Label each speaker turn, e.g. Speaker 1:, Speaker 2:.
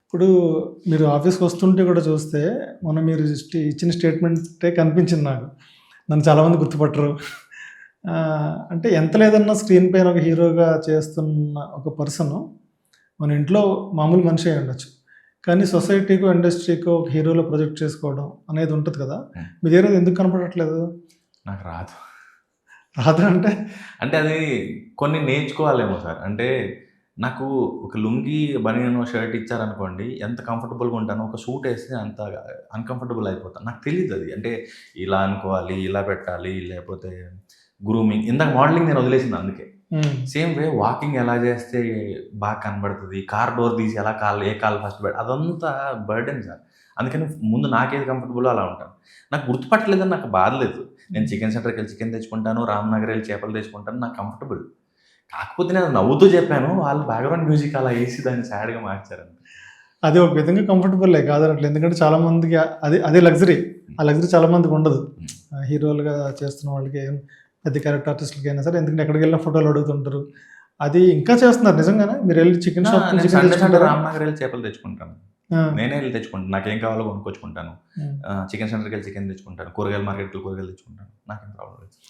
Speaker 1: ఇప్పుడు మీరు ఆఫీస్‌కి వస్తుంటే కూడా చూస్తే, మొన్న మీరు ఇచ్చిన స్టేట్మెంటే కనిపించింది నాకు. నన్ను చాలామంది గుర్తుపట్టరు. అంటే ఎంత లేదన్నా స్క్రీన్ పైన ఒక హీరోగా చేస్తున్న ఒక పర్సను, మన ఇంట్లో మామూలు మనిషి అయ్యుండొచ్చు. కానీ సొసైటీకో, ఇండస్ట్రీకో ఒక హీరోలో ప్రొజెక్ట్ చేసుకోవడం అనేది ఉంటది కదా! మీ దగ్గర ఎందుకు కనపడట్లేదు?
Speaker 2: నాకు రాదు.
Speaker 1: రాదు అంటే?
Speaker 2: అంటే అది కొన్ని నేర్చుకోవాలేమో సార్. అంటే నాకు ఒక లుంగీ, బనియను, షర్ట్ ఇచ్చారనుకోండి ఎంత కంఫర్టబుల్‌గా ఉంటానో, ఒక సూట్ ఏస్తే అంత అన్‌కంఫర్టబుల్ అయిపోతాను. నాకు తెలీదది. అంటే ఇలా అనుకోవాలి, ఇలా పెట్టాలి, లేపోతే గ్రూమింగ్ ఇందాక మోడలింగ్ నేను వదిలేసింది అందుకే. సేమ్ వే వాకింగ్ ఎలా చేస్తే బాగా కనబడుతది, కార్ డోర్ తీసి ఎలా ఏ కాలు ఫస్ట్ అదంతా బర్డెన్ సార్. అందుకని ముందు నాకేది కంఫర్టబులో అలా ఉంటాను. నాకు గుర్తుపట్టలేదని నాకు బాధ లేదు. నేను చికెన్ సెంటర్‌కెళ్ళి చికెన్ తెచ్చుకుంటాను, రామ్‌నగర్ ఎళ్ళి చేపలు తెచ్చుకుంటాను. నాకు కంఫర్టబుల్. కాకపోతే నేను నవ్వుతూ చెప్పాను. వాళ్ళు బ్యాక్‌గ్రౌండ్ మ్యూజిక్ అలా ఏసి దాన్ని సాడ్‌గా మార్చారంతే.
Speaker 1: అది ఒక విధంగా కంఫర్టబులే కాదనట్లేదు. ఎందుకంటే చాలా మందికి అదే లగ్జరీ. ఆ లగ్జరీ చాలా మందికి ఉండదు. హీరోలుగా చేస్తున్న వాళ్ళకి, పెద్ద క్యారెక్టర్ ఆర్టిస్టులకైనా సరే, ఎందుకంటే ఎక్కడికెళ్ళినా ఫోటోలు అడుగుతుంటారు. అది ఇంకా చేస్తున్నారు నిజంగానే? మీరెళ్ళి చికెన్ షాప్ నుంచి
Speaker 2: నేను
Speaker 1: చికెన్
Speaker 2: సండే
Speaker 1: తెచ్చుకుంటారా?
Speaker 2: రామ్‌నగర్ ఎళ్ళి చేపలు తెచ్చుకుంటాను.
Speaker 1: ఆ!
Speaker 2: నేనే ఎళ్లి తెచ్చుకుంటాను. నాకేం కావాలో కొనుక్కొచ్చుకుంటాను.
Speaker 1: హ్మ్.
Speaker 2: చికెన్ సెంటర్‌కెళ్ళి చికెన్ తెచ్చుకుంటాను. కూరగాయల మార్కెట్‌కెళ్ళి కూరగాయలు తెచ్చుకుంటాను. నాకేం ప్రాబ్లమ్ లేదు.